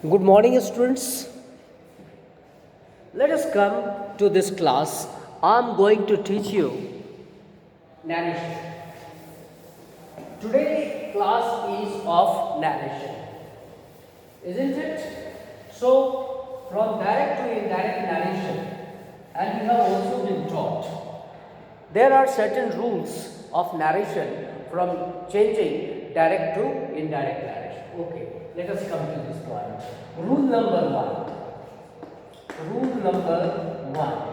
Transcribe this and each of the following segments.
Good morning, students. Let us come to this class. I am going to teach you narration. Today class is of narration, isn't it? So, from direct to indirect narration, and we have also been taught there are certain rules of narration from changing direct to indirect narration. Okay, let us come to this point. Rule number one. Rule number one.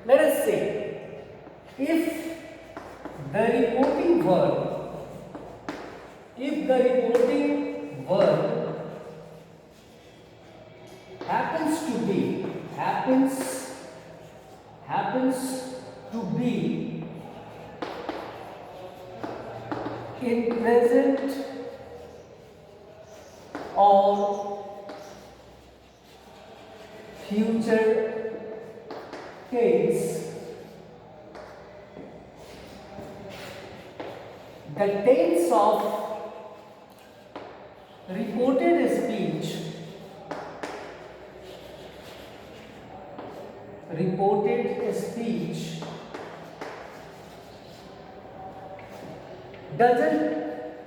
Let us say if the reporting verb happens to be in present or future tense, the tense of reported speech doesn't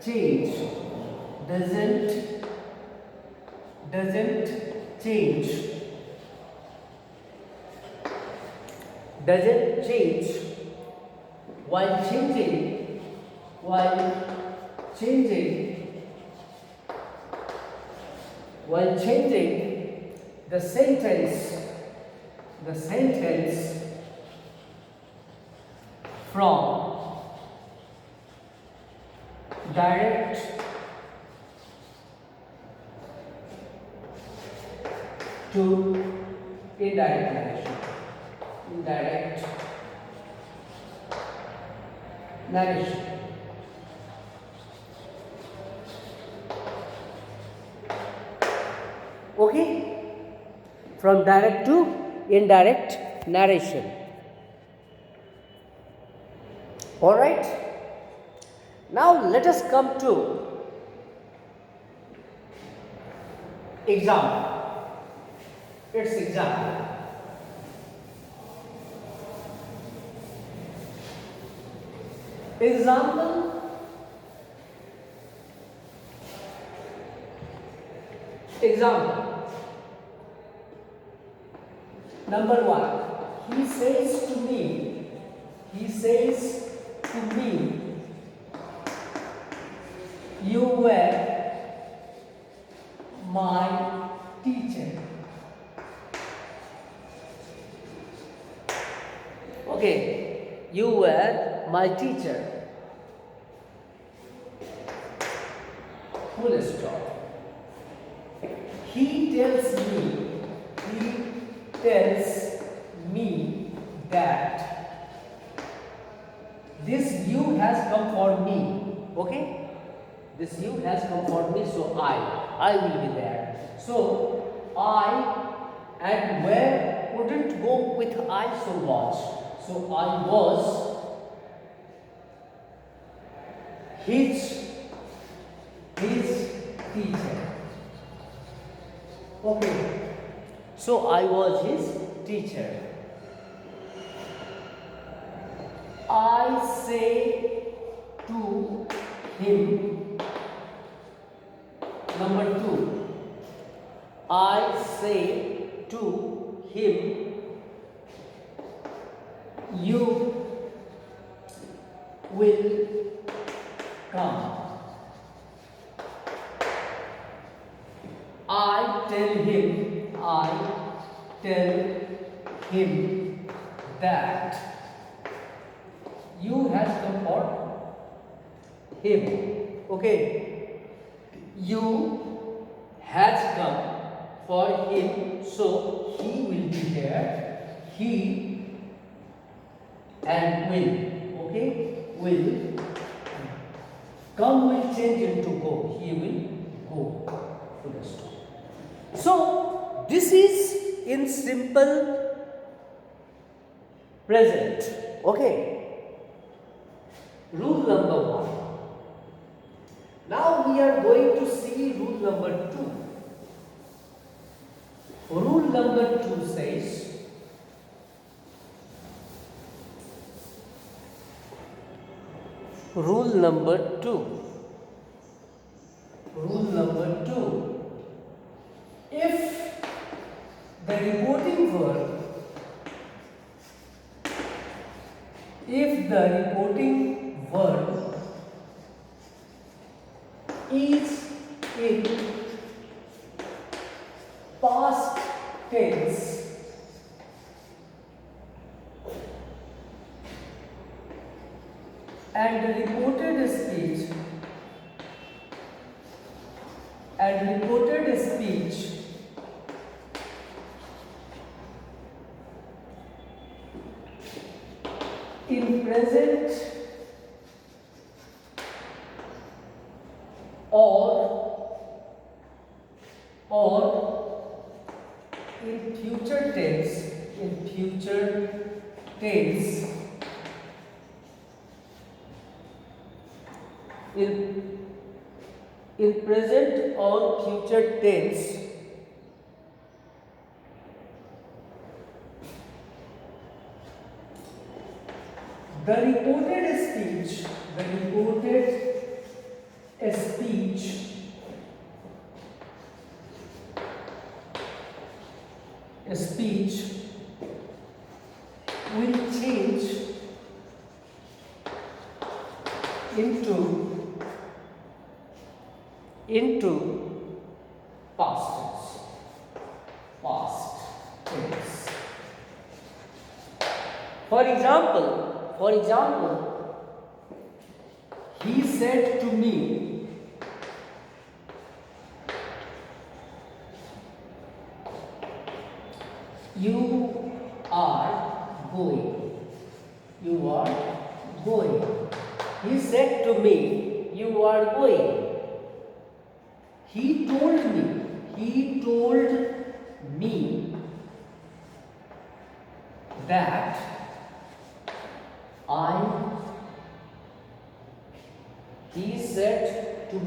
change while changing the sentence from direct to indirect narration. Okay? From direct to indirect narration. Alright? Now let us come to example. Its example. Example. Number one. He says to me, you were my teacher. Okay, you were my teacher. Full stop. He tells me that this you has come for me. Okay? This you has come for me, so I will be there. So I and where wouldn't go with I so much. So I was his teacher. Okay. So I was his teacher. I say to him. Number two. I say to him, you will come. I tell him that you has come for him. Okay. You has come for him, so he will be there. He and will. Okay. Will. Come will change into go. He will go. Full stop. So this is in simple present. Okay. Rule number one. Now we are going to see rule number two. Rule number 2 says, rule number 2, if the reporting verb is in past tense, and the reported speech in present or in future tense, in present or future tense, the reported speech will change into past tense. For example, he said to me, you are going. He said to me, you are going. He told me that he said to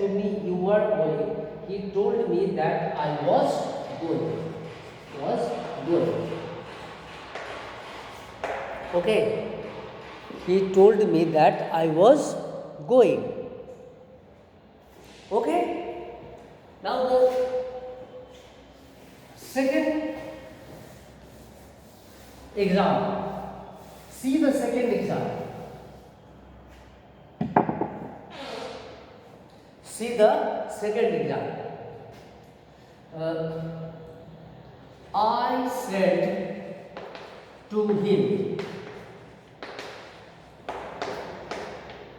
me you are going. He told me that I was going. Okay. He told me that I was going. Okay. Now the second example. See the second example. I said to him,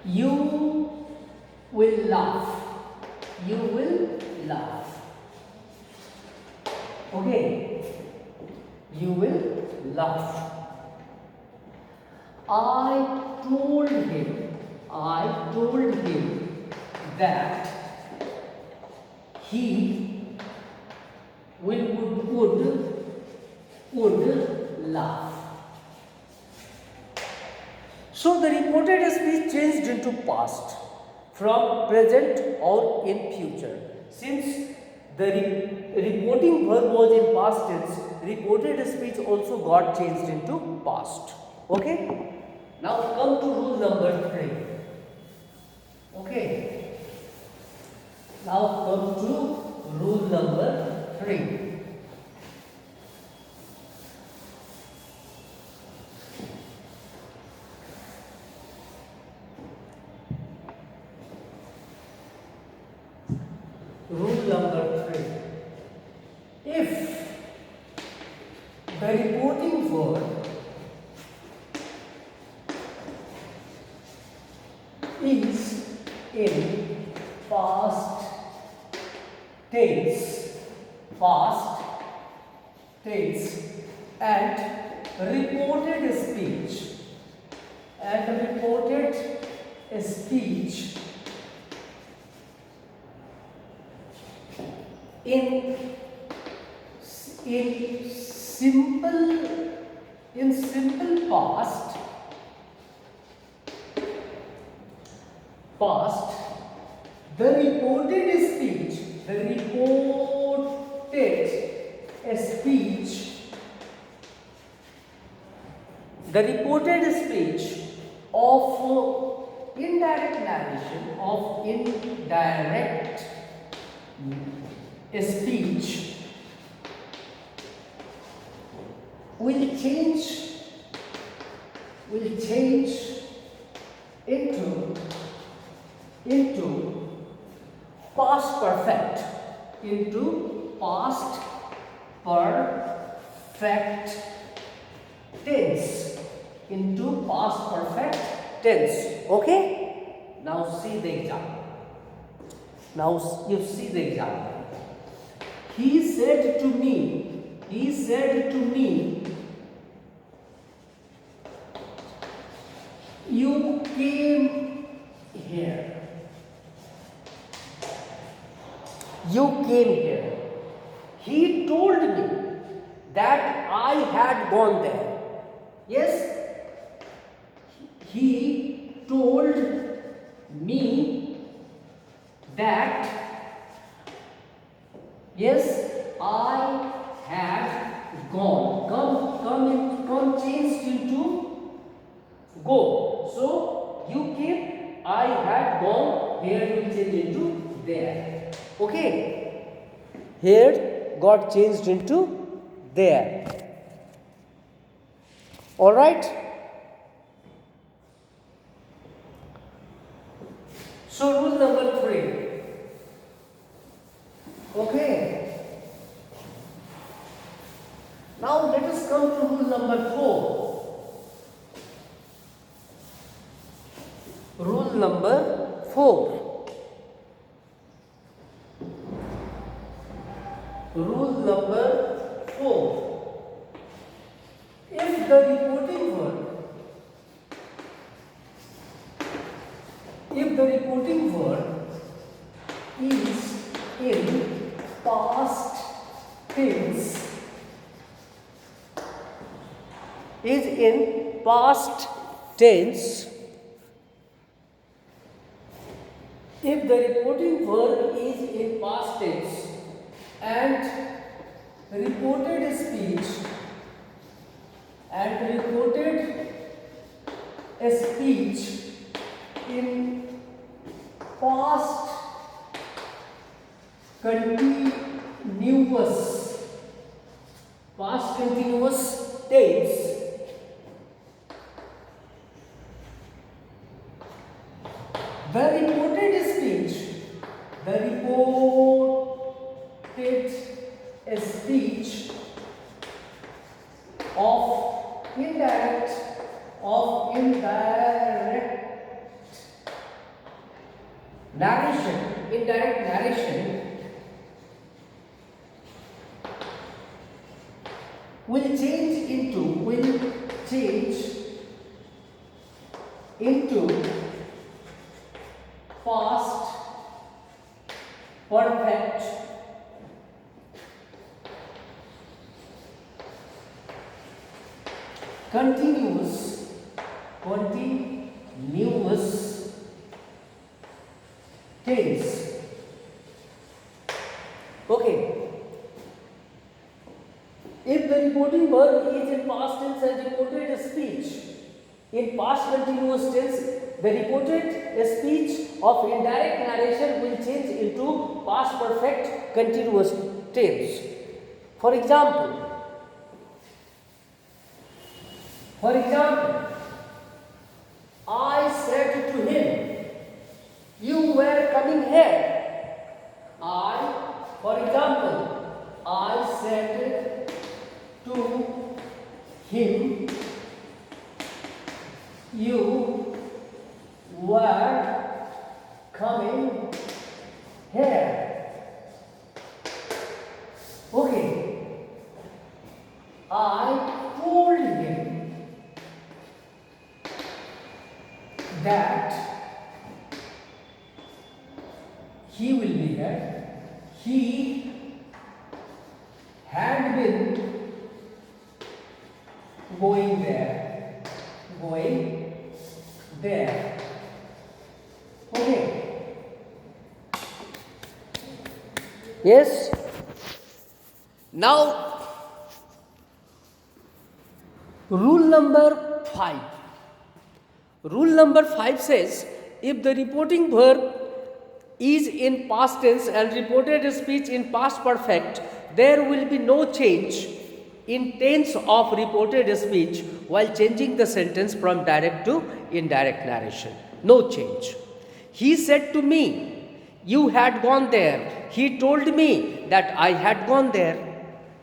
you will laugh. Okay. You will laugh. I told him that he would laugh. So the reported speech changed into past from present or in future. Since the reporting verb was in past tense, reported speech also got changed into past. Okay? Now come to rule number 3. Okay? Now come to rule number 3. Rule number 3. If the reporting verb is in past tense and reported speech in simple past, the reported speech the reported speech, the reported speech of indirect narration, of indirect speech will change into past perfect, into past perfect tense, into past perfect tense. Okay, now see the example. Now you see the example. He said to me, you came here. You came here. He told me that I had gone there. Yes, he told me that, yes, I had gone. Come changed into go. So you came, I had gone. Here will change into there. Okay, here got changed into there. All right. So rule number 3. Okay. Now let us come to rule number 4. Rule number 4. Rule number 4. If the reporting word is in past tense, if the reporting verb is in past tense and reported speech in past continuous tense, the reported speech of indirect narration will change into past perfect continuous tense. Okay. If the reporting verb is in past tense and reported speech in past continuous tense, the reported speech of indirect narration will change into past perfect continuous tense. For example, I said to him, you were coming here. I said to him, you were coming here. Okay. I told him that he will be here. He had been going there. Okay. Yes. Now, rule number 5. Rule number 5 says if the reporting verb is in past tense and reported speech in past perfect, there will be no change in tense of reported speech while changing the sentence from direct to indirect narration. No change. He said to me, you had gone there. He told me that I had gone there.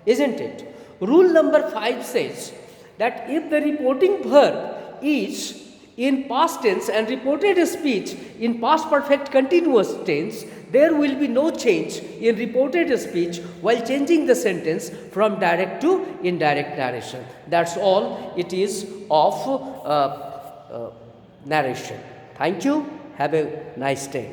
Isn't it? Rule number 5 says that if the reporting verb is in past tense and reported speech in past perfect continuous tense, there will be no change in reported speech while changing the sentence from direct to indirect narration. That's all it is of narration. Thank you. Have a nice day.